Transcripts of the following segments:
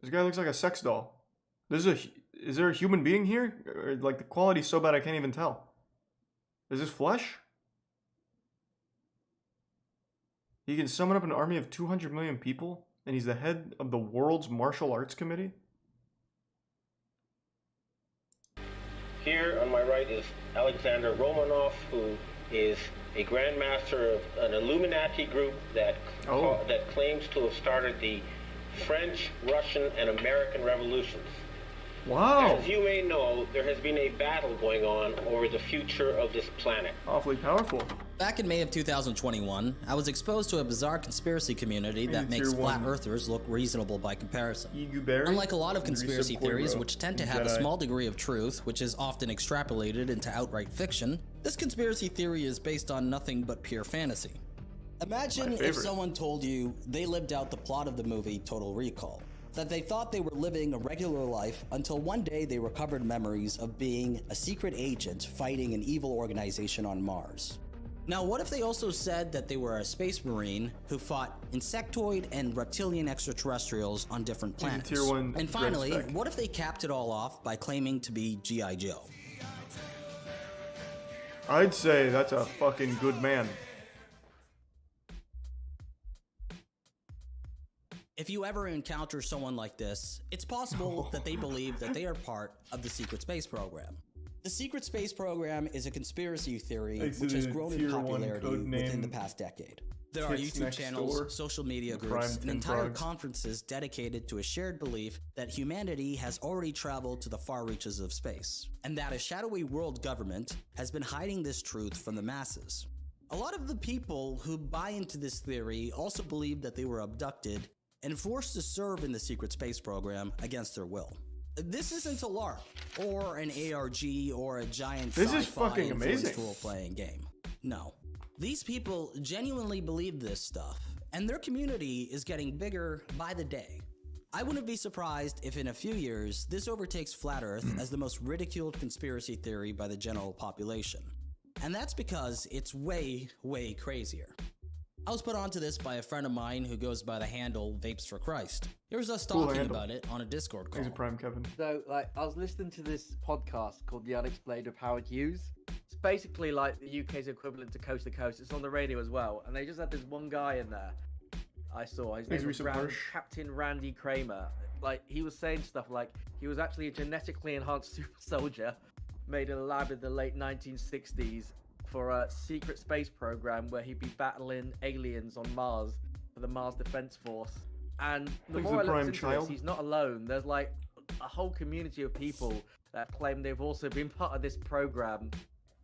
This guy looks like a sex doll. Is there a human being here? Or, like, the quality's so bad I can't even tell. Is this flesh? He can summon up an army of 200 million people, and he's the head of the world's martial arts committee? Here on my right is Alexander Romanov, who is a grandmaster of an Illuminati group that claims to have started the French, Russian, and American revolutions. Wow. As you may know, there has been a battle going on over the future of this planet. Awfully powerful. Back in May of 2021, I was exposed to a bizarre conspiracy community that makes flat earthers look reasonable by comparison. Unlike a lot of conspiracy theories, which tend to have a small degree of truth, which is often extrapolated into outright fiction, this conspiracy theory is based on nothing but pure fantasy. Imagine if someone told you they lived out the plot of the movie Total Recall. That they thought they were living a regular life until one day they recovered memories of being a secret agent fighting an evil organization on Mars. Now, what if they also said that they were a space marine who fought insectoid and reptilian extraterrestrials on different planets? And finally, what if they capped it all off by claiming to be G.I. Joe? I'd say that's a fucking good man. If you ever encounter someone like this, it's possible that they believe that they are part of the secret space program. The secret space program is a conspiracy theory which has grown in popularity within the past decade. There are YouTube channels, social media groups, and entire conferences dedicated to a shared belief that humanity has already traveled to the far reaches of space, and that a shadowy world government has been hiding this truth from the masses. A lot of the people who buy into this theory also believe that they were abducted and forced to serve in the secret space program against their will. This isn't a LARP, or an ARG, or a giant sci-fi influenced role-playing game. No. These people genuinely believe this stuff, and their community is getting bigger by the day. I wouldn't be surprised if in a few years, this overtakes Flat Earth as the most ridiculed conspiracy theory by the general population. And that's because it's way, way crazier. I was put onto this by a friend of mine who goes by the handle Vapes for Christ. Here's us talking about it on a Discord call. He's a prime Kevin. So, I was listening to this podcast called The Unexplained of Howard Hughes. It's basically like the UK's equivalent to Coast to Coast. It's on the radio as well. And they just had this one guy in there I saw. His name was Captain Randy Kramer. He was saying stuff like he was actually a genetically enhanced super soldier made in a lab in the late 1960s for a secret space program where he'd be battling aliens on Mars for the Mars Defense Force. And the more I looked into this, he's not alone. There's a whole community of people that claim they've also been part of this program.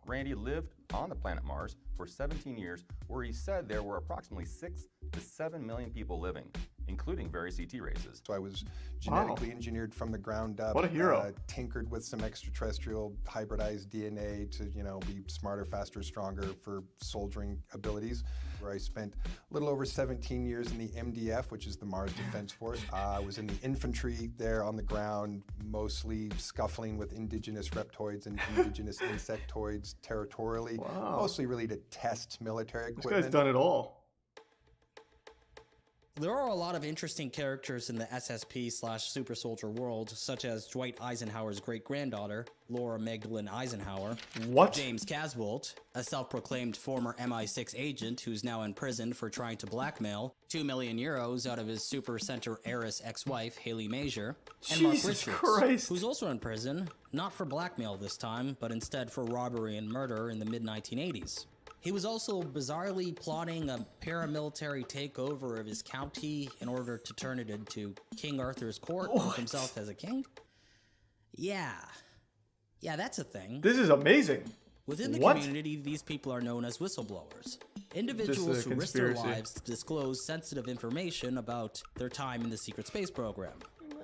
Randy lived on the planet Mars for 17 years, where he said there were approximately 6 to 7 million people living, including various ET races. So I was genetically engineered from the ground up. What a hero. Tinkered with some extraterrestrial hybridized DNA to, be smarter, faster, stronger for soldiering abilities. Where I spent a little over 17 years in the MDF, which is the Mars Defense Force. I was in the infantry there on the ground, mostly scuffling with indigenous reptoids and indigenous insectoids territorially. Wow. Mostly really to test military equipment. This guy's done it all. There are a lot of interesting characters in the SSP/Super Soldier world, such as Dwight Eisenhower's great-granddaughter, Laura Magdalene Eisenhower. What? James Casbolt, a self-proclaimed former MI6 agent who's now in prison for trying to blackmail 2 million euros out of his Super Center heiress ex-wife, Haley Major. And Mark Richards, who's also in prison, not for blackmail this time, but instead for robbery and murder in the mid-1980s. He was also bizarrely plotting a paramilitary takeover of his county in order to turn it into King Arthur's court with himself as a king. Yeah, that's a thing. This is amazing. Within the community, these people are known as whistleblowers. Individuals who risk their lives to disclose sensitive information about their time in the secret space program.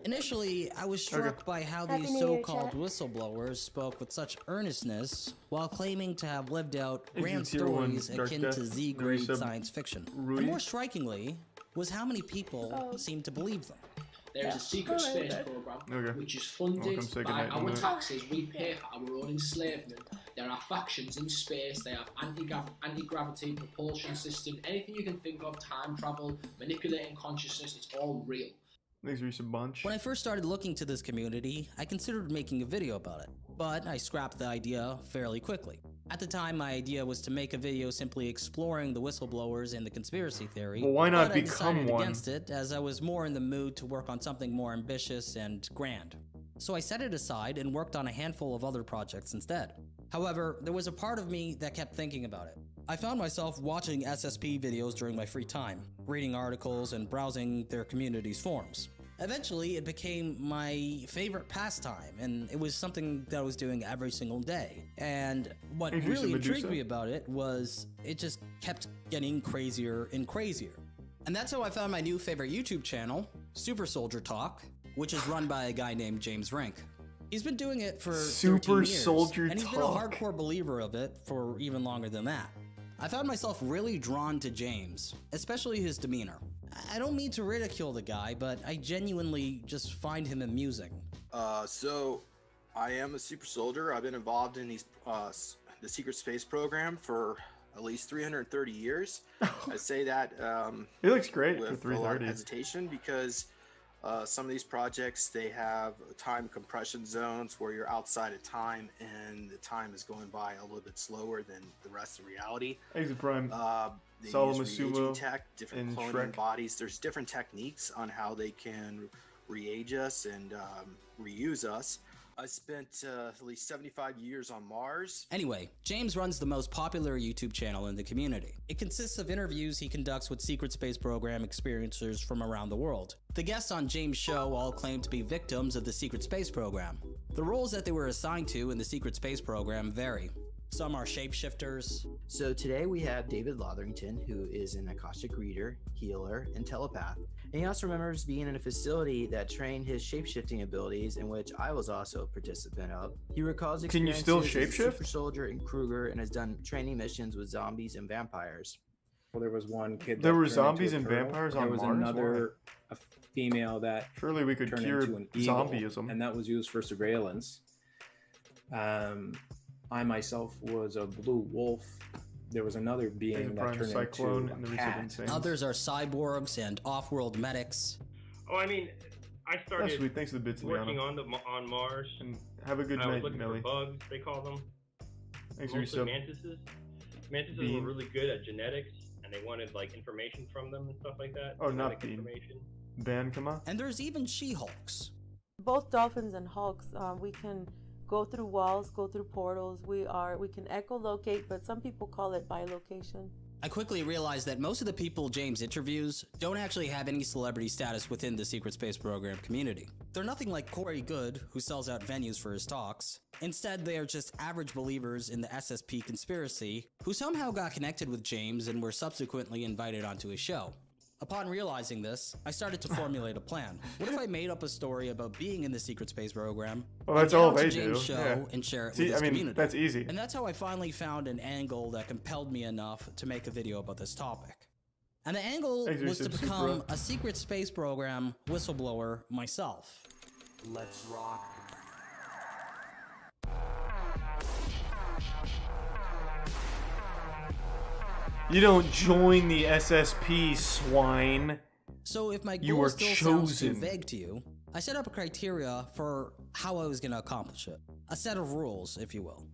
Initially, I was struck by how these so-called whistleblowers spoke with such earnestness while claiming to have lived out grand stories akin to Z-grade science fiction. And more strikingly was how many people seemed to believe them. There is a secret space program which is funded by our taxes. We pay for our own enslavement. There are factions in space. They have anti-gravity propulsion system. Anything you can think of, time travel, manipulating consciousness, it's all real. Thanks, Reese a bunch. When I first started looking to this community, I considered making a video about it, but I scrapped the idea fairly quickly. At the time, my idea was to make a video simply exploring the whistleblowers and the conspiracy theory. Well, why not but become I decided one? against it, as I was more in the mood to work on something more ambitious and grand. So I set it aside and worked on a handful of other projects instead. However, there was a part of me that kept thinking about it. I found myself watching SSP videos during my free time, reading articles and browsing their community's forums. Eventually, it became my favorite pastime, and it was something that I was doing every single day. And what really intrigued me about it was it just kept getting crazier and crazier. And that's how I found my new favorite YouTube channel, Super Soldier Talk, which is run by a guy named James Rink. He's been doing it for 13 years, and he's been a hardcore believer of it for even longer than that. I found myself really drawn to James, especially his demeanor. I don't mean to ridicule the guy, but I genuinely just find him amusing. So I am a super soldier. I've been involved in these the secret space program for at least 330 years. I say that he looks great with for 330. a lot of hesitation because some of these projects, they have time compression zones where you're outside of time and the time is going by a little bit slower than the rest of reality. Exit Prime. They Solomon use reaging Sumo tech, different and cloning Shrek. bodies. There's different techniques on how they can reage us and reuse us. I spent at least 75 years on Mars. Anyway, James runs the most popular YouTube channel in the community. It consists of interviews he conducts with secret space program experiencers from around the world. The guests on James' show all claim to be victims of the secret space program. The roles that they were assigned to in the secret space program vary. Some are shapeshifters. So today we have David Lotherington, who is an Akashic reader, healer, and telepath. And he also remembers being in a facility that trained his shapeshifting abilities, in which I was also a participant of. He recalls Can you experiences still as a shapeshift? super soldier in Kruger and has done training missions with zombies and vampires. Well, there was one kid. There that were turned zombies into and a turtle. vampires There on was Mars? another a female that Surely we could turned cure into an eagle, zombieism. and that was used for surveillance. I myself was a blue wolf. There was another being that turned Cyclone and the into a Reese of cat. Insane. Others are cyborgs and off-world medics. Oh, I mean, I started That's sweet. Thanks to the bits, working Liana. on Mars. And have a good I was night, looking Millie. for bugs, they call them. Thanks, Mostly Resub. mantises. Mantises Bean. were really good at genetics, and they wanted like information from them and stuff like that. Oh, not Genetic Bean. information. Ban, come on. And there's even She-Hulks. Both dolphins and hulks, we can go through walls, go through portals. We can echolocate, but some people call it bilocation. I quickly realized that most of the people James interviews don't actually have any celebrity status within the secret space program community. They're nothing like Corey Good, who sells out venues for his talks. Instead, they are just average believers in the SSP conspiracy who somehow got connected with James and were subsequently invited onto his show. Upon realizing this, I started to formulate a plan. What if I made up a story about being in the secret space program? Well, that's all they James' do. show Yeah. and share it See, with his I mean, community. that's easy. And that's how I finally found an angle that compelled me enough to make a video about this topic. And the angle was to become a secret space program whistleblower myself. Let's rock. You don't join the SSP, swine. So if my You goal were still sounds too chosen. vague to you, I set up a criteria for how I was going to accomplish it. A set of rules, if you will.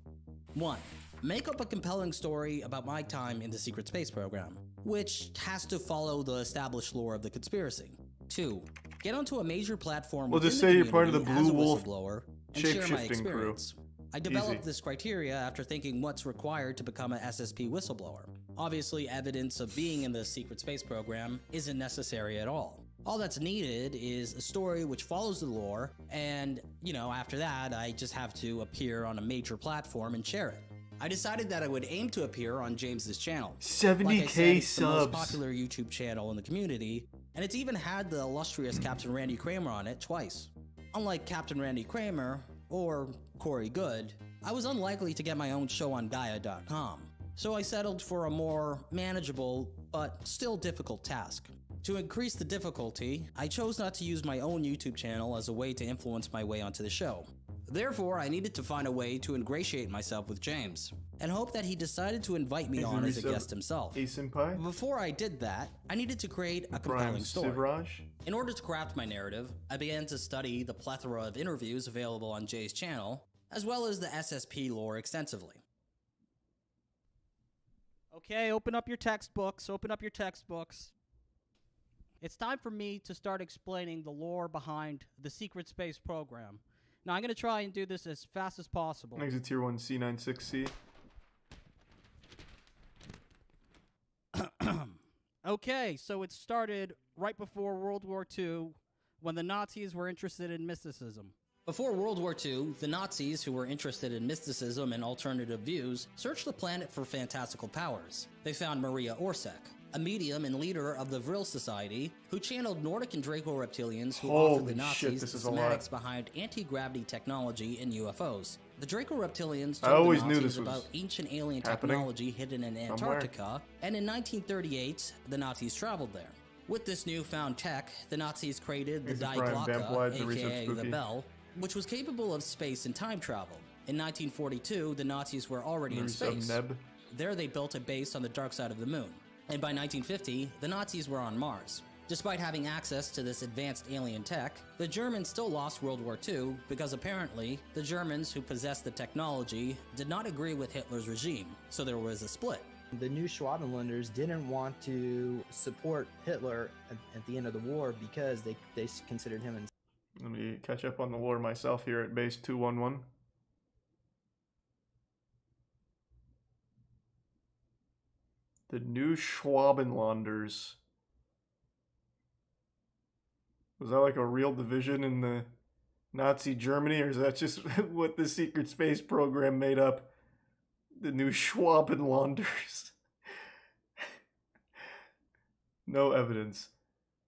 1. Make up a compelling story about my time in the secret space program, which has to follow the established lore of the conspiracy. 2. Get onto a major platform Well, within just the say you're part of the community as Blue a Wolf whistleblower and share my shape-shifting crew. experience. I developed Easy. this criteria after thinking what's required to become an SSP whistleblower. Obviously, evidence of being in the secret space program isn't necessary at all. All that's needed is a story which follows the lore, and, after that, I just have to appear on a major platform and share it. I decided that I would aim to appear on James's channel. 70K like I said, it's the most subs. popular YouTube channel in the community, and it's even had the illustrious Captain Randy Kramer on it twice. Unlike Captain Randy Kramer, or Corey Good, I was unlikely to get my own show on Gaia.com, so I settled for a more manageable, but still difficult task. To increase the difficulty, I chose not to use my own YouTube channel as a way to influence my way onto the show. Therefore, I needed to find a way to ingratiate myself with James, and hope that he decided to invite me on as a guest himself. Before I did that, I needed to create a compelling story. In order to craft my narrative, I began to study the plethora of interviews available on Jay's channel, as well as the SSP lore extensively. Okay, open up your textbooks, It's time for me to start explaining the lore behind the secret space program. Now, I'm going to try and do this as fast as possible. Exit Tier 1 C96C. Okay, so it started right before World War II, when the Nazis were interested in mysticism. Before World War II, the Nazis, who were interested in mysticism and alternative views, searched the planet for fantastical powers. They found Maria Orsek, a medium and leader of the Vril Society, who channeled Nordic and Draco reptilians who offered the Nazis the schematics behind anti-gravity technology and UFOs. The Draco reptilians told the Nazis about ancient alien technology hidden in Antarctica, and in 1938, the Nazis traveled there. With this newfound tech, the Nazis created the Die Glocke, aka the Bell, which was capable of space and time travel. In 1942, the Nazis were already in space. There they built a base on the dark side of the moon. And by 1950, the Nazis were on Mars. Despite having access to this advanced alien tech, the Germans still lost World War II because apparently the Germans who possessed the technology did not agree with Hitler's regime, so there was a split. The new Schwabenlanders didn't want to support Hitler at the end of the war because they considered him insane. Let me catch up on the lore myself here at base 211. The new Schwabenlanders. Was that like a real division in the Nazi Germany, or is that just what the secret space program made up? The new Schwabenlanders. No evidence.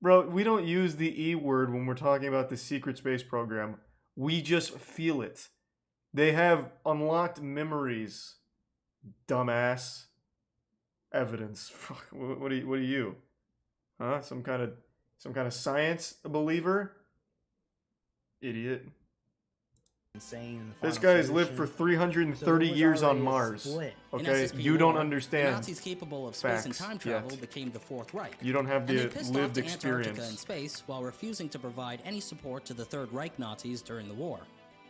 Bro, we don't use the E word when we're talking about the secret space program. We just feel it. They have unlocked memories, dumbass. Evidence. Fuck. What are you? Huh? Some kind of science believer? Idiot. Insane. This guy's lived for 330 years on Mars. Okay, you don't understand. Nazis capable of space and time travel became the Fourth Reich. You don't have the lived experience. Antarctica in space while refusing to provide any support to the Third Reich Nazis during the war.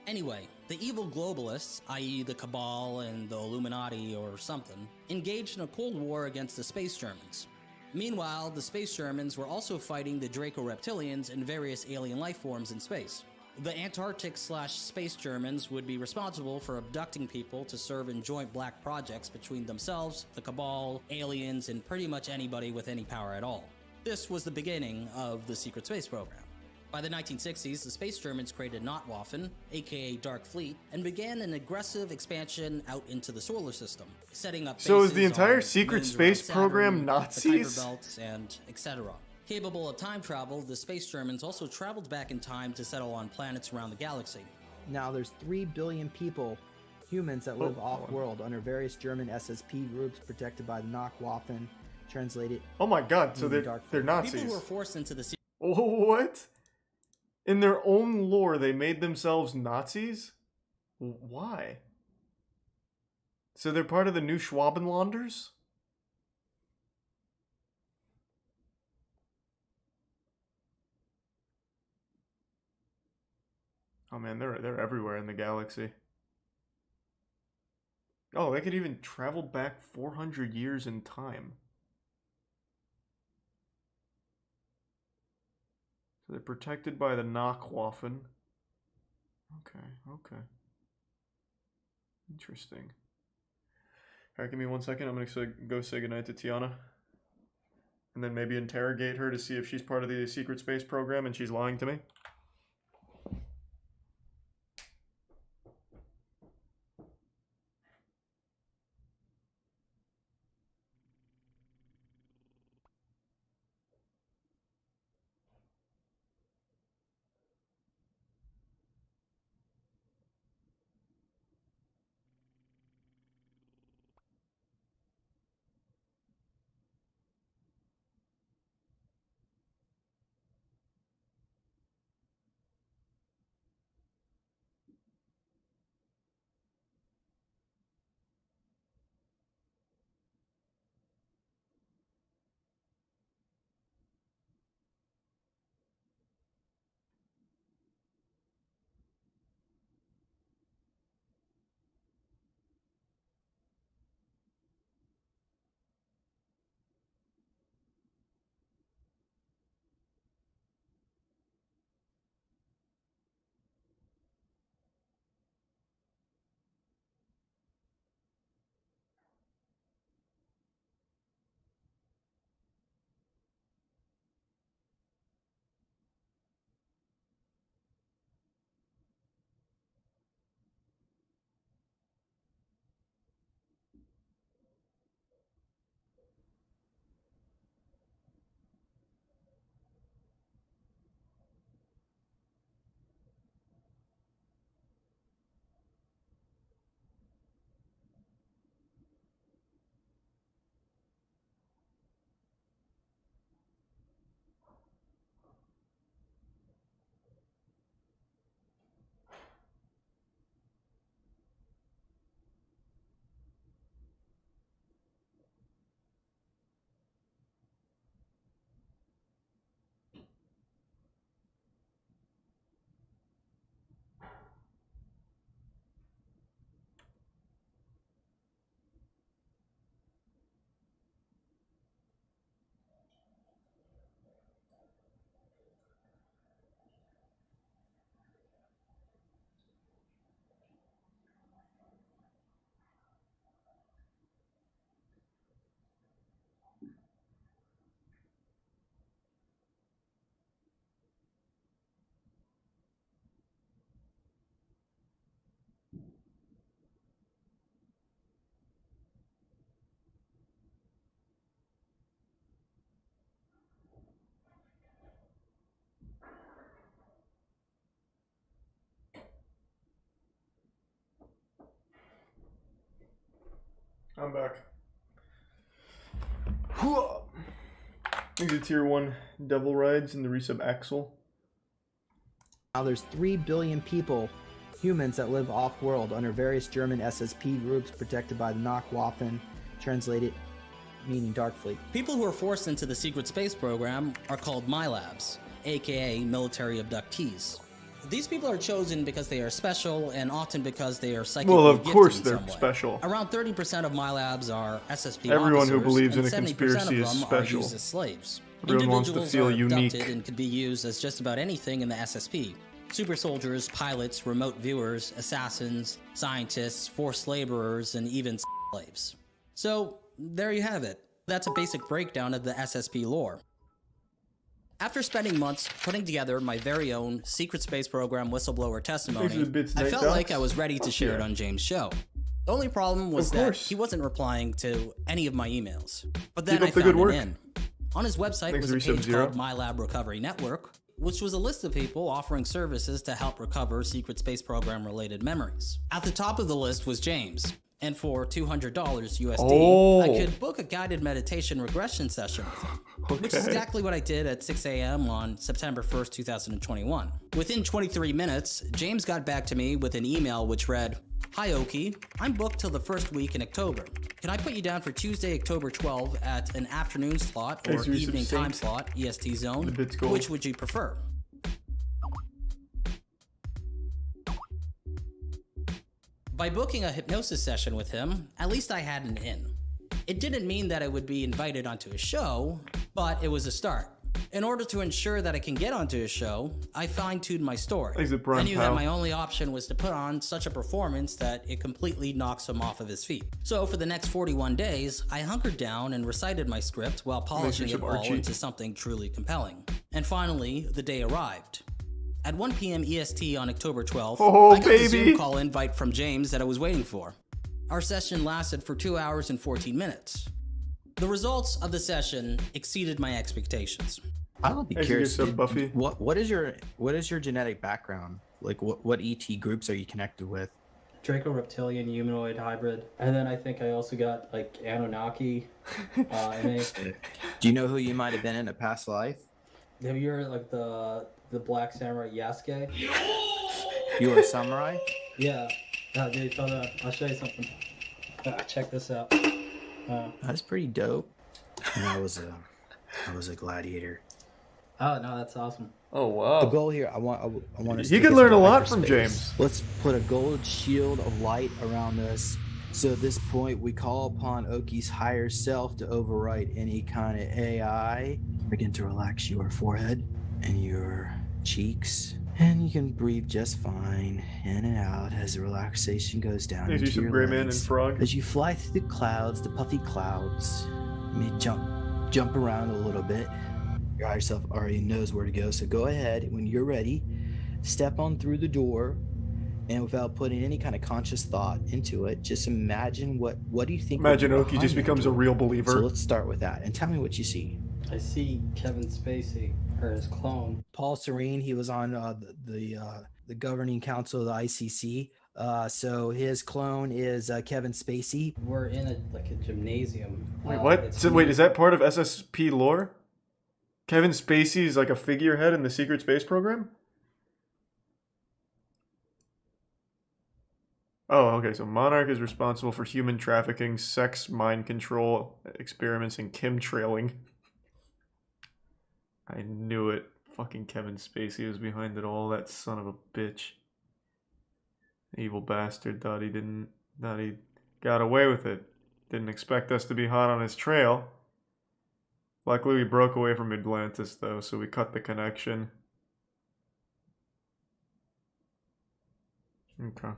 Anyway, the evil globalists, i.e. the Cabal and the Illuminati or something, engaged in a Cold War against the Space Germans. Meanwhile, the Space Germans were also fighting the Draco reptilians and various alien life forms in space. The Antarctic/Space Germans would be responsible for abducting people to serve in joint black projects between themselves, the Cabal, aliens, and pretty much anybody with any power at all. This was the beginning of the secret space program. By the 1960s, the Space Germans created Notwaffen, aka Dark Fleet, and began an aggressive expansion out into the solar system, setting up So is the entire secret space program Nazis? The Kuiper Belts, and etc. Capable of time travel, the Space Germans also traveled back in time to settle on planets around the galaxy. Now there's 3 billion people, humans that live off-world under various German SSP groups protected by the Notwaffen, translated. Oh my god, so they're Nazis. People who were forced into the what? In their own lore, they made themselves Nazis? Why? So they're part of the new Schwabenlanders? Oh man, they're everywhere in the galaxy. Oh, they could even travel back 400 years in time. So they're protected by the Notwaffen. Okay. Interesting. Alright, give me 1 second. I'm gonna go say goodnight to Tiana. And then maybe interrogate her to see if she's part of the secret space program and she's lying to me. I'm back. These are tier 1 devil rides in the resub Axel. Now there's 3 billion people, humans that live off-world under various German SSP groups protected by the Nachtwaffen, translated meaning Dark Fleet. People who are forced into the secret space program are called MILABs, aka military abductees. These people are chosen because they are special and often because they are psychically Well, of gifted course in they're some way. special. Around 30% of MILABs are SSP Everyone officers, who believes in and a 70% conspiracy of is them special. are used as slaves. Everyone wants to Individuals feel are unique. abducted and can be used as just about anything in the SSP. Super soldiers, pilots, remote viewers, assassins, scientists, forced laborers, and even slaves. So, there you have it. That's a basic breakdown of the SSP lore. After spending months putting together my very own secret space program whistleblower testimony, I felt like I was ready to share it on James' show. The only problem was that he wasn't replying to any of my emails. But then I found an in. On his website was a page called My Lab Recovery Network, which was a list of people offering services to help recover secret space program related memories. At the top of the list was James. And for $200 USD, I could book a guided meditation regression session with him, which is exactly what I did at 6 a.m. on September 1st, 2021. Within 23 minutes, James got back to me with an email which read, "Hi Oki, I'm booked till the first week in October. Can I put you down for Tuesday, October 12 at an afternoon slot or evening time slot, EST zone? Which would you prefer?" By booking a hypnosis session with him, at least I had an in. It didn't mean that I would be invited onto a show, but it was a start. In order to ensure that I can get onto a show, I fine-tuned my story. I knew that my only option was to put on such a performance that it completely knocks him off of his feet. So for the next 41 days, I hunkered down and recited my script while polishing it all into something truly compelling. And finally, the day arrived. At 1 p.m. EST on October 12th, I got the Zoom call invite from James that I was waiting for. Our session lasted for 2 hours and 14 minutes. The results of the session exceeded my expectations. I would be curious. What is your genetic background? Like what ET groups are you connected with? Draco reptilian humanoid hybrid, and then I think I also got like Anunnaki. Do you know who you might have been in a past life? Have you heard like the Black Samurai Yasuke? You were a samurai? Yeah. Dude, hold on. I'll show you something. Check this out. That's pretty dope. And I was a gladiator. Oh no, that's awesome. Oh wow. The goal here, I want us. You could learn a lot from James. Let's put a gold shield of light around us. So at this point, we call upon Oki's higher self to overwrite any kind of AI. Begin to relax your forehead and your cheeks, and you can breathe just fine in and out as the relaxation goes down into your legs. As you fly through the clouds, the puffy clouds, you may jump around a little bit. Your higher self already knows where to go, so go ahead when you're ready, step on through the door, and without putting any kind of conscious thought into it, just imagine what do you think? Imagine Oki just becomes a real believer. So let's start with that, and tell me what you see. I see Kevin Spacey, or his clone. Paul Serene, he was on the governing council of the ICC. So his clone is Kevin Spacey. We're in a gymnasium. Wait, what? So wait, is that part of SSP lore? Kevin Spacey is like a figurehead in the secret space program? Oh, okay. So Monarch is responsible for human trafficking, sex, mind control, experiments, and chemtrailing. I knew it. Fucking Kevin Spacey was behind it all. That son of a bitch. Evil bastard. Thought he got away with it. Didn't expect us to be hot on his trail. Luckily, we broke away from Atlantis, though, so we cut the connection. Okay.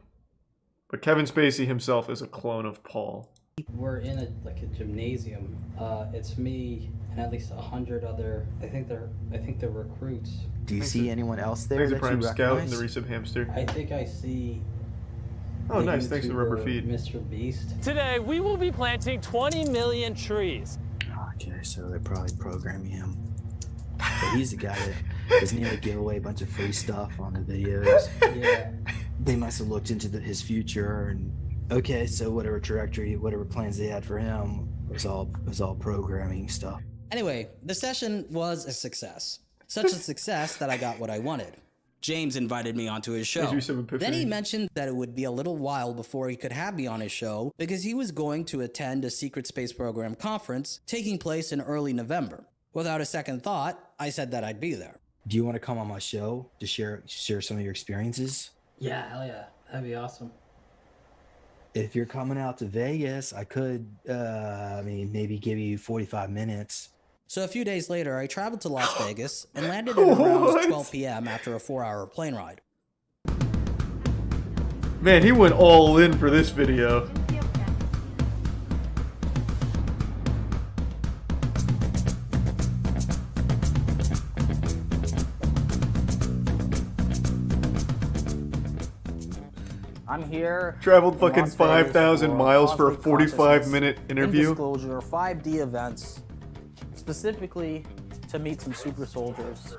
But Kevin Spacey himself is a clone of Paul. We're in a gymnasium. It's me and at least 100 other. I think they're recruits. Do you see anyone else there? There's a Prime Scout and the Resub Hamster. I think I see. Oh, nice. Thanks for the rubber feet. Mr. Beast. Today we will be planting 20 million trees. Okay, so they're probably programming him. But he's the guy that doesn't even give away a bunch of free stuff on the videos. Yeah. They must have looked into his future and Okay, so whatever trajectory, whatever plans they had for him was all programming stuff. Anyway, the session was a success. Such a success that I got what I wanted. James invited me onto his show. Then he mentioned that it would be a little while before he could have me on his show because he was going to attend a secret space program conference taking place in early November. Without a second thought, I said that I'd be there. Do you want to come on my show to share some of your experiences? Yeah, hell yeah. That'd be awesome. If you're coming out to Vegas, I could, maybe give you 45 minutes. So a few days later, I traveled to Las Vegas and landed at around 12 p.m. after a 4-hour plane ride. Man, he went all in for this video. I'm here. Traveled fucking 5,000 miles for a 45-minute interview. Disclosure, 5D events, specifically to meet some super soldiers.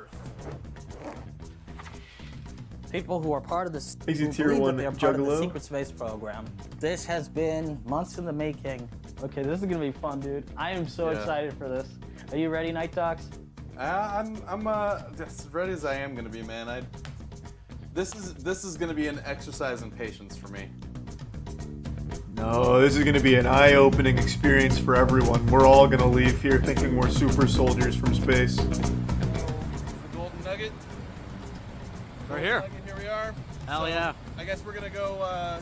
People who are part of this, He's a who tier believe that 1 they are part of the juggalo. secret space program. This has been months in the making. Okay, this is gonna be fun, dude. I am so excited for this. Are you ready, Night Talks? I'm as ready as I am gonna be, man. This is gonna be an exercise in patience for me. No, this is gonna be an eye-opening experience for everyone. We're all gonna leave here thinking we're super soldiers from space. The golden nugget. Right here. Here we are. Hell yeah. I guess we're gonna go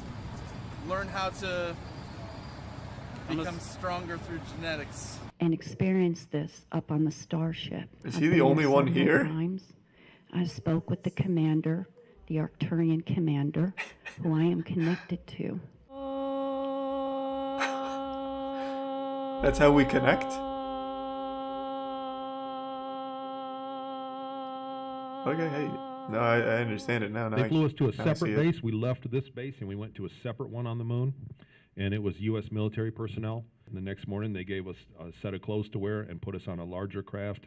learn how to become stronger through genetics. And experience this up on the starship. Is he the only one here? Times. I spoke with the commander, the Arcturian commander, who I am connected to. That's how we connect? Okay, hey. No, I understand it now. They flew us to a separate base. We left this base and we went to a separate one on the moon. And it was U.S. military personnel. And the next morning they gave us a set of clothes to wear and put us on a larger craft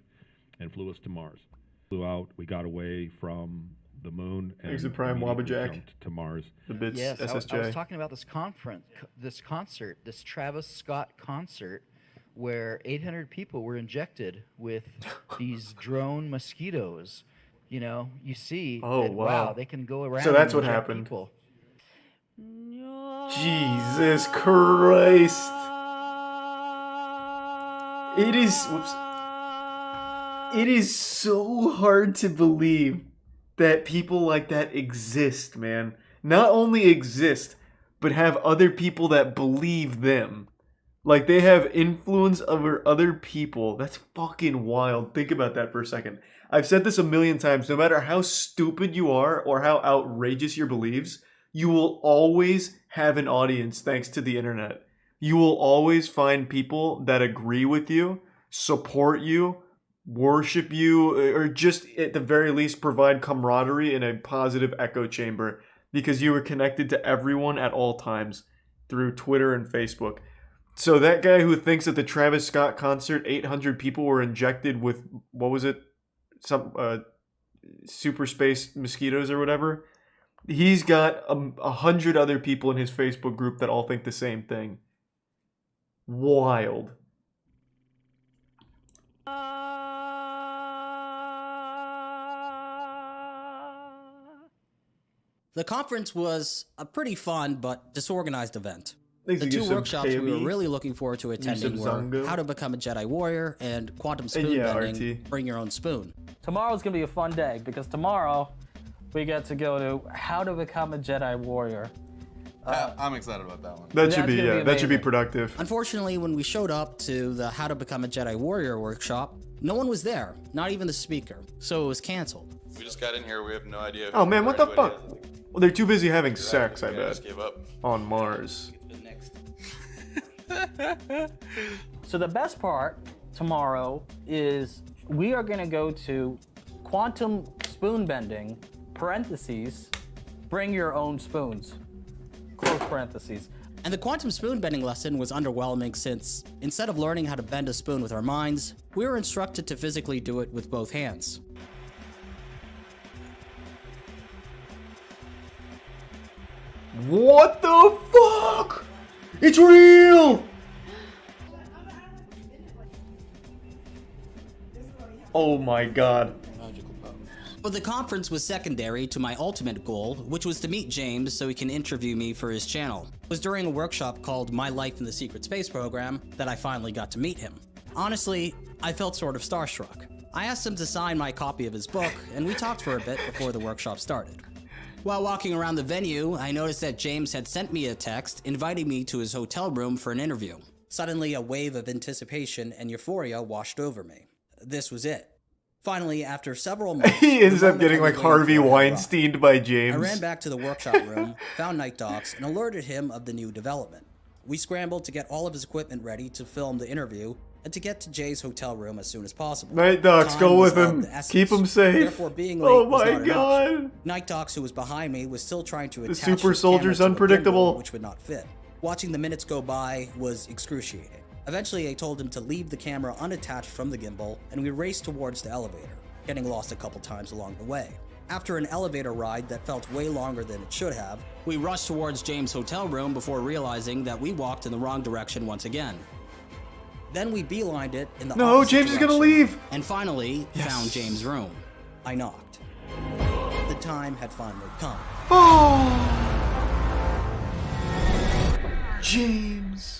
and flew us to Mars. Flew out, we got away from the moon and Here's the Prime Wabbajack jumped to Mars. The bits yes, SSJ. I was talking about this concert, this Travis Scott concert, where 800 people were injected with these drone mosquitoes. You know, you see, oh, that, wow, they can go around. So that's and what inject happened. People. Jesus Christ. It is, whoops. It is so hard to believe that people like that exist, man. Not only exist, but have other people that believe them. Like, they have influence over other people. That's fucking wild. Think about that for a second. I've said this a million times. No matter how stupid you are or how outrageous your beliefs, you will always have an audience thanks to the internet. You will always find people that agree with you, support you, worship you, or just at the very least provide camaraderie in a positive echo chamber because you are connected to everyone at all times through Twitter and Facebook. So that guy who thinks at the Travis Scott concert 800 people were injected with, what was it, some super space mosquitoes or whatever, he's got 100 other people in his Facebook group that all think the same thing. Wild. The conference was a pretty fun but disorganized event. Thanks The to two some workshops we were heavy- really looking forward to attending were Zango. How to Become a Jedi Warrior and Quantum And Spoon yeah, Bending, RT. Bring Your Own Spoon. Tomorrow's gonna be a fun day because tomorrow we get to go to How to Become a Jedi Warrior. I'm excited about that one. That should be, gonna be yeah, that should be amazing. productive. Unfortunately, when we showed up to the How to Become a Jedi Warrior workshop, no one was there, not even the speaker, so it was canceled. We just got in here. We have no idea. Oh man, what the fuck? Well, they're too busy having Exactly, sex, I yeah, bet. just give up. On Mars. So the best part tomorrow is we are gonna go to Quantum Spoon Bending, parentheses, Bring Your Own Spoons, close parentheses. And the quantum spoon bending lesson was underwhelming since, instead of learning how to bend a spoon with our minds, we were instructed to physically do it with both hands. What the fuck? fuck? It's real! Oh my god. But the conference was secondary to my ultimate goal, which was to meet James so he can interview me for his channel. It was during a workshop called My Life in the Secret Space Program that I finally got to meet him. Honestly, I felt sort of starstruck. I asked him to sign my copy of his book, and we talked for a bit before the workshop started. While walking around the venue, I noticed that James had sent me a text inviting me to his hotel room for an interview. Suddenly, a wave of anticipation and euphoria washed over me. This was it. Finally, after several months, he ends up getting like Harvey Weinsteined by James. I ran back to the workshop room, found Night Docs, and alerted him of the new development. We scrambled to get all of his equipment ready to film the interview and to get to Jay's hotel room as soon as possible. Night Docs, go with him. Keep him safe. Therefore, being late oh was my not god. Enough. Night Docs, who was behind me, was still trying to attach the super soldier's the unpredictable, gimbal, which would not fit. Watching the minutes go by was excruciating. Eventually, I told him to leave the camera unattached from the gimbal, and we raced towards the elevator, getting lost a couple times along the way. After an elevator ride that felt way longer than it should have, we rushed towards James' hotel room before realizing that we walked in the wrong direction once again. Then we beelined it in the No, James is gonna leave! And finally, found James' room. I knocked. The time had finally come. Oh! James.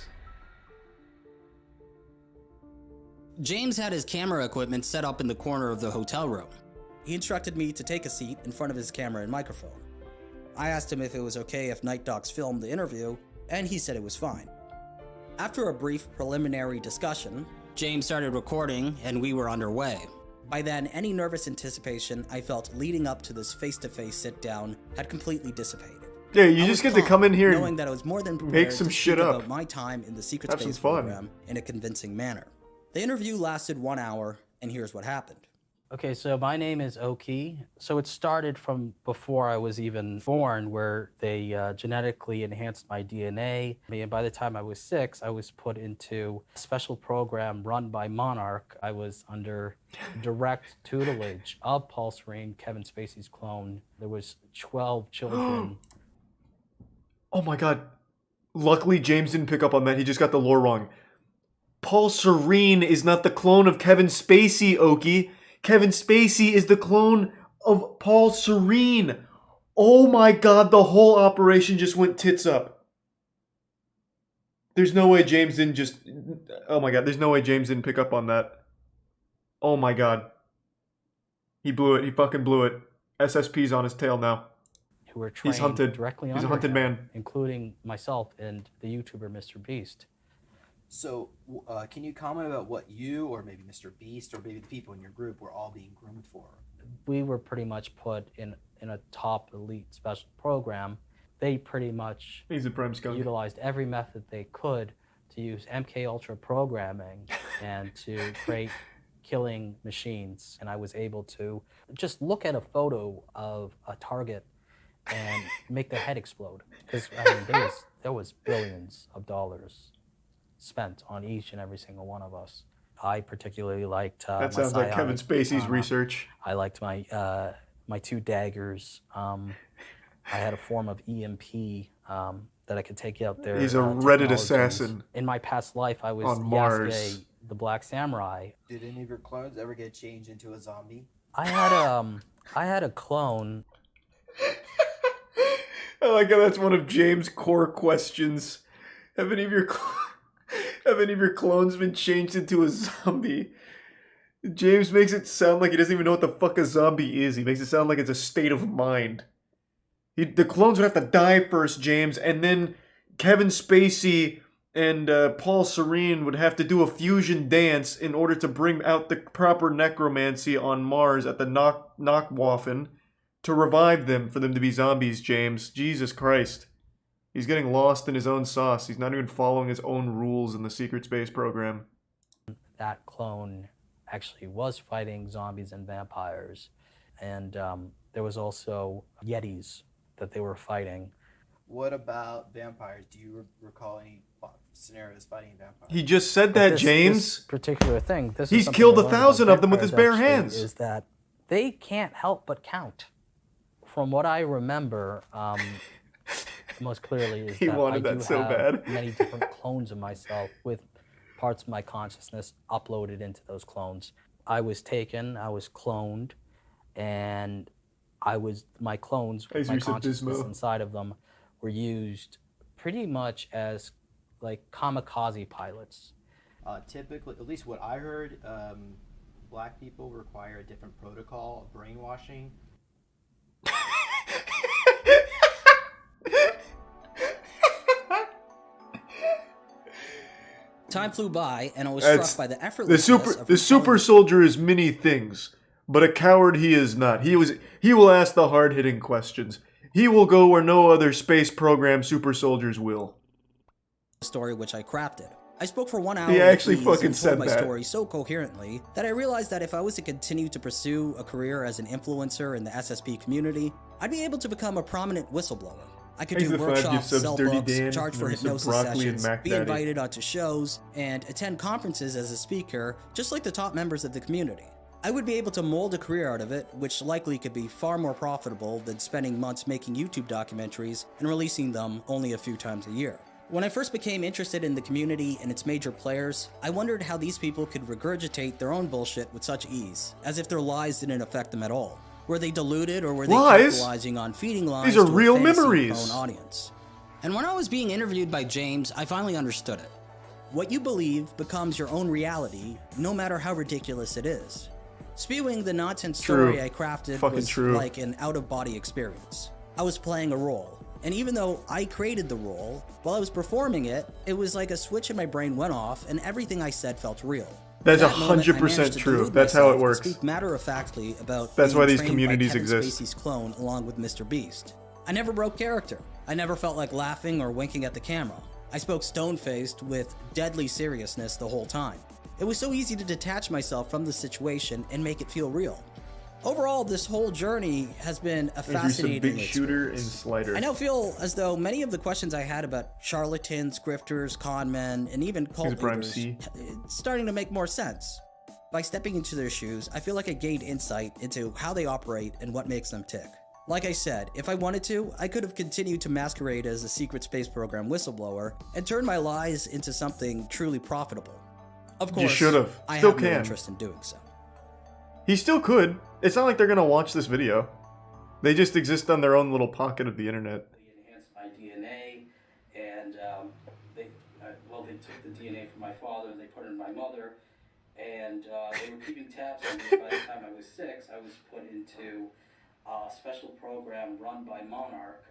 James had his camera equipment set up in the corner of the hotel room. He instructed me to take a seat in front of his camera and microphone. I asked him if it was okay if Night Docs filmed the interview, and he said it was fine. After a brief preliminary discussion, James started recording and we were underway. By then, any nervous anticipation I felt leading up to this face-to-face sit-down had completely dissipated. Yeah, you just get to come in here knowing that I was more than prepared make some to shit speak up. About my time in the Secret Have Space some fun. Program in a convincing manner. The interview lasted 1 hour, and here's what happened. Okay, so my name is Oki. So it started from before I was even born, where they genetically enhanced my DNA. And by the time I was 6, I was put into a special program run by Monarch. I was under direct tutelage of Paul Serene, Kevin Spacey's clone. There was 12 children. Oh my god. Luckily, James didn't pick up on that. He just got the lore wrong. Paul Serene is not the clone of Kevin Spacey, Oki. Kevin Spacey is the clone of Paul Serene. Oh my god, the whole operation just went tits up. There's no way James didn't just... Oh my god, there's no way James didn't pick up on that. Oh my god. He blew it. He fucking blew it. SSP's on his tail now. Who were trained He's hunted. directly He's a under hunted him, man. including myself and the YouTuber Mr. Beast. So, can you comment about what you, or maybe Mr. Beast, or maybe the people in your group were all being groomed for? We were pretty much put in a top elite special program. They pretty much He's a prime skunk. utilized every method they could to use MK Ultra programming and to create killing machines. And I was able to just look at a photo of a target and make their head explode. Because I mean, there was billions of dollars spent on each and every single one of us. I particularly liked that sounds like Kevin Spacey's research. I liked my my 2 daggers. I had a form of EMP that I could take out there. He's a Reddit assassin. In my past life, I was on Mars. Yasuke, the Black Samurai. Did any of your clones ever get changed into a zombie? I had a clone. I like how that's one of James' core questions. Have any of your clones been changed into a zombie? James makes it sound like he doesn't even know what the fuck a zombie is. He makes it sound like it's a state of mind. The clones would have to die first, James, and then Kevin Spacey and Paul Serene would have to do a fusion dance in order to bring out the proper necromancy on Mars at the Knockwaffen to revive them for them to be zombies, James. Jesus Christ. He's getting lost in his own sauce. He's not even following his own rules in the secret space program. That clone actually was fighting zombies and vampires. And there was also Yetis that they were fighting. What about vampires? Do you recall any scenarios fighting vampires? He just said that, James. This particular thing. He's killed 1,000 of them with his bare hands. Is that they can't help but count. From what I remember, most clearly is He that wanted I that do so have bad. many different clones of myself with parts of my consciousness uploaded into those clones. I was taken, I was cloned, and my clones with my consciousness inside of them were used pretty much as like kamikaze pilots. Typically, at least what I heard, black people require a different protocol of brainwashing. Time flew by, and I was struck by the effortlessness the super soldier is many things, but a coward he is not. He will ask the hard-hitting questions. He will go where no other space program super soldiers will. Story which I crafted. I spoke for 1 hour. He actually and fucking told said my that. story so coherently that I realized that if I was to continue to pursue a career as an influencer in the SSP community, I'd be able to become a prominent whistleblower. I could do workshops, sell books, charge for hypnosis sessions, be invited onto shows, and attend conferences as a speaker, just like the top members of the community. I would be able to mold a career out of it, which likely could be far more profitable than spending months making YouTube documentaries and releasing them only a few times a year. When I first became interested in the community and its major players, I wondered how these people could regurgitate their own bullshit with such ease, as if their lies didn't affect them at all. Were they deluded, or were they capitalizing on feeding lies These are to real a fantasy memories. prone audience? And when I was being interviewed by James, I finally understood it. What you believe becomes your own reality, no matter how ridiculous it is. Spewing the nonsense story I crafted was like an out-of-body experience. I was playing a role, and even though I created the role, while I was performing it, it was like a switch in my brain went off and everything I said felt real. That's 100% true. That's how it works. Speak matter-of-factly about That's why these trained communities by Kevin exist. Spacey's clone along with Mr. Beast. I never broke character. I never felt like laughing or winking at the camera. I spoke stone-faced with deadly seriousness the whole time. It was so easy to detach myself from the situation and make it feel real. Overall, this whole journey has been a fascinating big shooter and slider. I now feel as though many of the questions I had about charlatans, grifters, con men, and even cult leaders, it's starting to make more sense. By stepping into their shoes, I feel like I gained insight into how they operate and what makes them tick. Like I said, if I wanted to, I could have continued to masquerade as a secret space program whistleblower and turn my lies into something truly profitable. Of course, you should have. I Still have can. no interest in doing so. He still could. It's not like they're gonna watch this video. They just exist on their own little pocket of the internet. They enhanced my DNA, and they took the DNA from my father and they put it in my mother, and they were keeping tabs on me. By the time I was 6, I was put into a special program run by Monarch.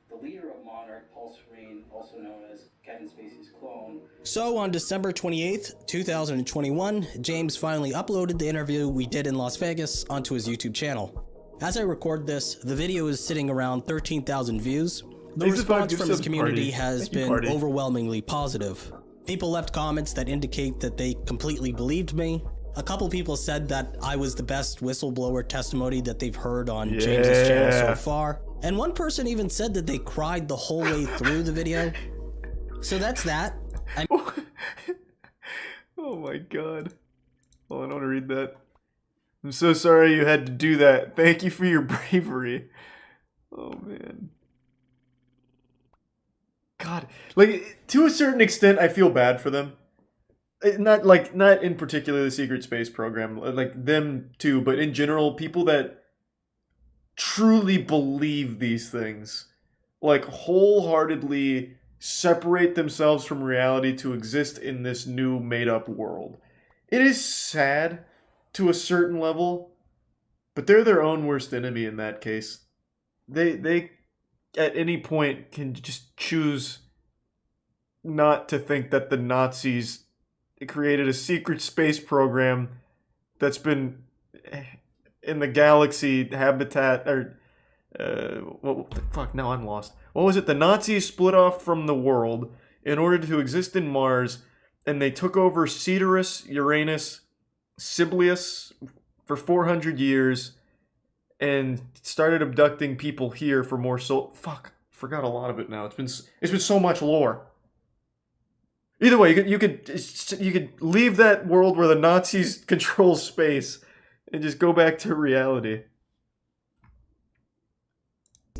The leader of Monarch, Paul Serene, also known as Kevin Spacey's clone. So on December 28th, 2021, James finally uploaded the interview we did in Las Vegas onto his YouTube channel. As I record this, the video is sitting around 13,000 views. The response from his community has been overwhelmingly positive. People left comments that indicate that they completely believed me. A couple people said that I was the best whistleblower testimony that they've heard on James's channel so far. And one person even said that they cried the whole way through the video. So that's that. Oh my god. Hold on, I want to read that. I'm so sorry you had to do that. Thank you for your bravery. Oh man. God, like to a certain extent I feel bad for them. Not in particular the secret space program, like them too, but in general people that truly believe these things, like wholeheartedly separate themselves from reality to exist in this new made-up world. It is sad to a certain level, but they're their own worst enemy in that case. They at any point can just choose not to think that the Nazis created a secret space program that's been in the galaxy habitat, or now I'm lost. What was it? The Nazis split off from the world in order to exist in Mars, and they took over Cedarus, Uranus, Siblius for 400 years, and started abducting people here for more forgot a lot of it now. It's been so much lore. Either way, you could leave that world where the Nazis control space and just go back to reality.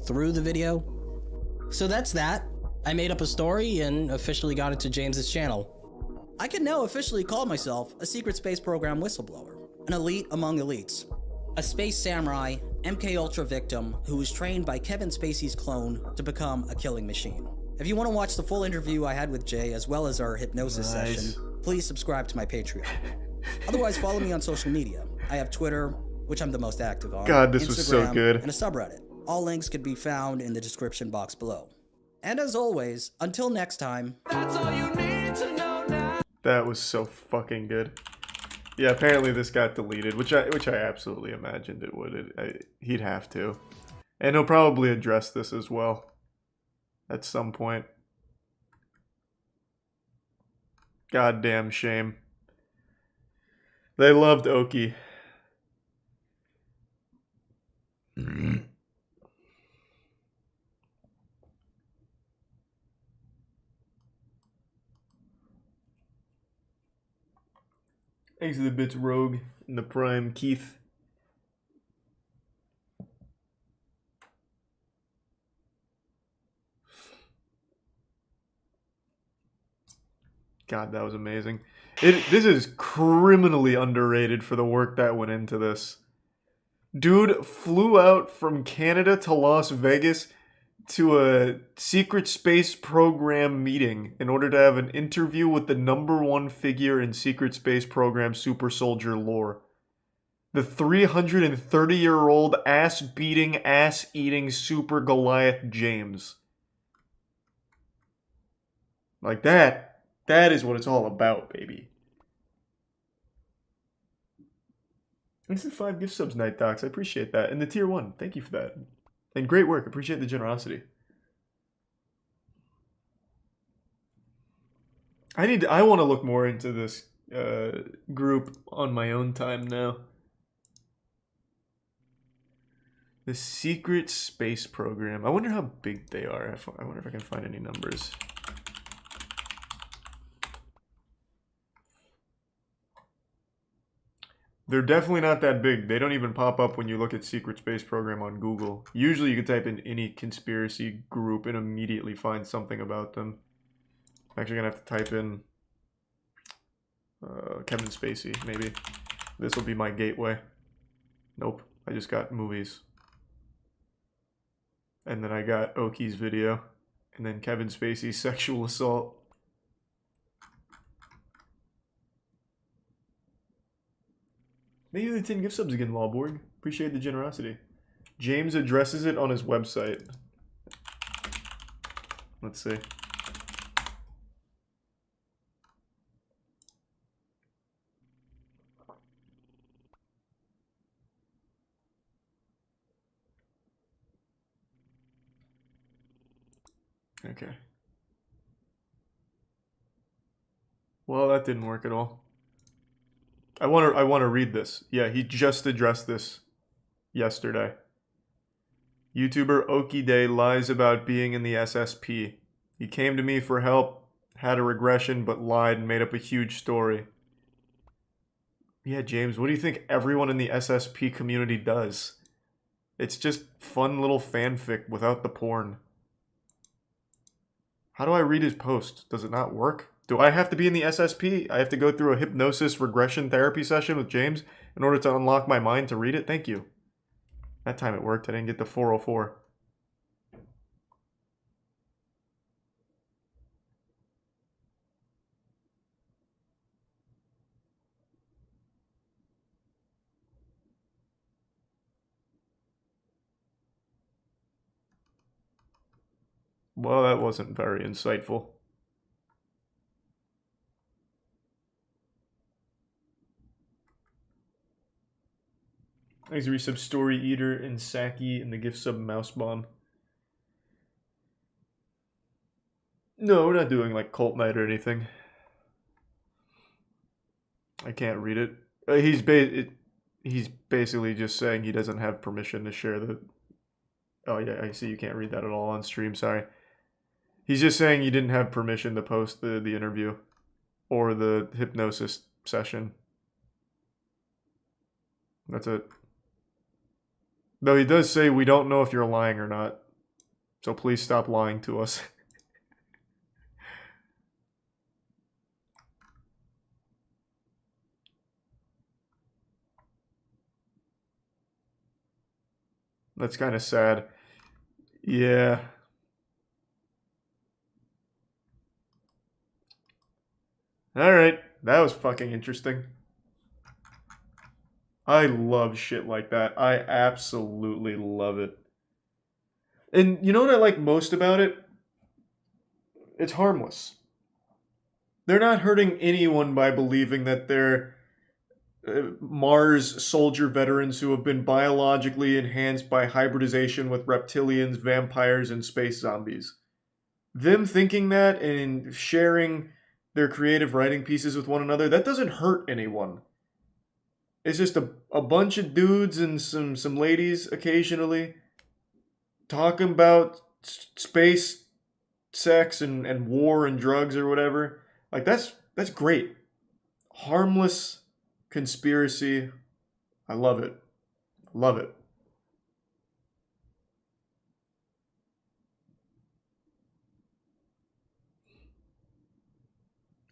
Through the video. So that's that. I made up a story and officially got it to James's channel. I can now officially call myself a secret space program whistleblower, an elite among elites, a space samurai, MK Ultra victim who was trained by Kevin Spacey's clone to become a killing machine. If you want to watch the full interview I had with Jay as well as our hypnosis session, please subscribe to my Patreon. Otherwise, follow me on social media. I have Twitter, which I'm the most active on, God, this Instagram, was so good. and a subreddit. All links can be found in the description box below. And as always, until next time, that's all you need to know now. That was so fucking good. Yeah, apparently this got deleted, which I absolutely imagined it would. He'd have to. And he'll probably address this as well at some point. Goddamn shame. They loved Oki. Thanks to the bits, Rogue, and the Prime, Keith. God, that was amazing. This is criminally underrated for the work that went into this. Dude flew out from Canada to Las Vegas to a secret space program meeting in order to have an interview with the #1 figure in secret space program super soldier lore. The 330-year-old ass-beating, ass-eating super Goliath James. Like that is what it's all about, baby. Thanks for the 5 gift subs, Night Docs. I appreciate that. And the tier 1, thank you for that. And great work. Appreciate the generosity. I want to look more into this group on my own time now. The Secret Space Program. I wonder how big they are. I wonder if I can find any numbers. They're definitely not that big. They don't even pop up when you look at Secret Space Program on Google. Usually you can type in any conspiracy group and immediately find something about them. I'm actually going to have to type in Kevin Spacey, maybe. This will be my gateway. Nope. I just got movies. And then I got Oki's video. And then Kevin Spacey's sexual assault. Thank you for the 10 gift subs again, Lawborg. Appreciate the generosity. James addresses it on his website. Let's see. Okay. Well, that didn't work at all. I want to read this. Yeah, he just addressed this yesterday. YouTuber Oki Day lies about being in the SSP. He came to me for help, had a regression, but lied and made up a huge story. Yeah, James, what do you think everyone in the SSP community does? It's just fun little fanfic without the porn. How do I read his post? Does it not work? Do I have to be in the SSP? I have to go through a hypnosis regression therapy session with James in order to unlock my mind to read it? Thank you. That time it worked. I didn't get the 404. Well, that wasn't very insightful. Thanks for resub Story Eater and Saki and the gift sub Mouse Bomb. No, we're not doing like Cult Night or anything. I can't read it. He's basically just saying he doesn't have permission to share the... Oh yeah, I see you can't read that at all on stream, sorry. He's just saying you didn't have permission to post the interview or the hypnosis session. That's it. Though he does say we don't know if you're lying or not. So please stop lying to us. That's kind of sad. Yeah. Alright, that was fucking interesting. I love shit like that. I absolutely love it. And you know what I like most about it? It's harmless. They're not hurting anyone by believing that they're Mars soldier veterans who have been biologically enhanced by hybridization with reptilians, vampires, and space zombies. Them thinking that and sharing their creative writing pieces with one another, that doesn't hurt anyone. It's just a bunch of dudes and some ladies occasionally talking about space, sex, and war and drugs or whatever. Like, that's great. Harmless conspiracy. I love it. Love it.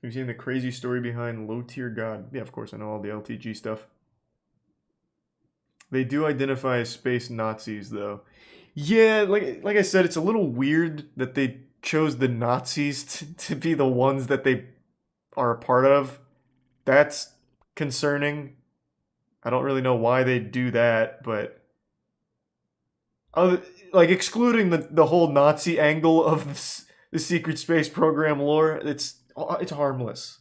Have you seen the crazy story behind Low Tier God? Yeah, of course, I know all the LTG stuff. They do identify as space Nazis, though. Yeah, like I said, it's a little weird that they chose the Nazis to be the ones that they are a part of. That's concerning. I don't really know why they do that, but like excluding the whole Nazi angle of the secret space program lore, it's harmless.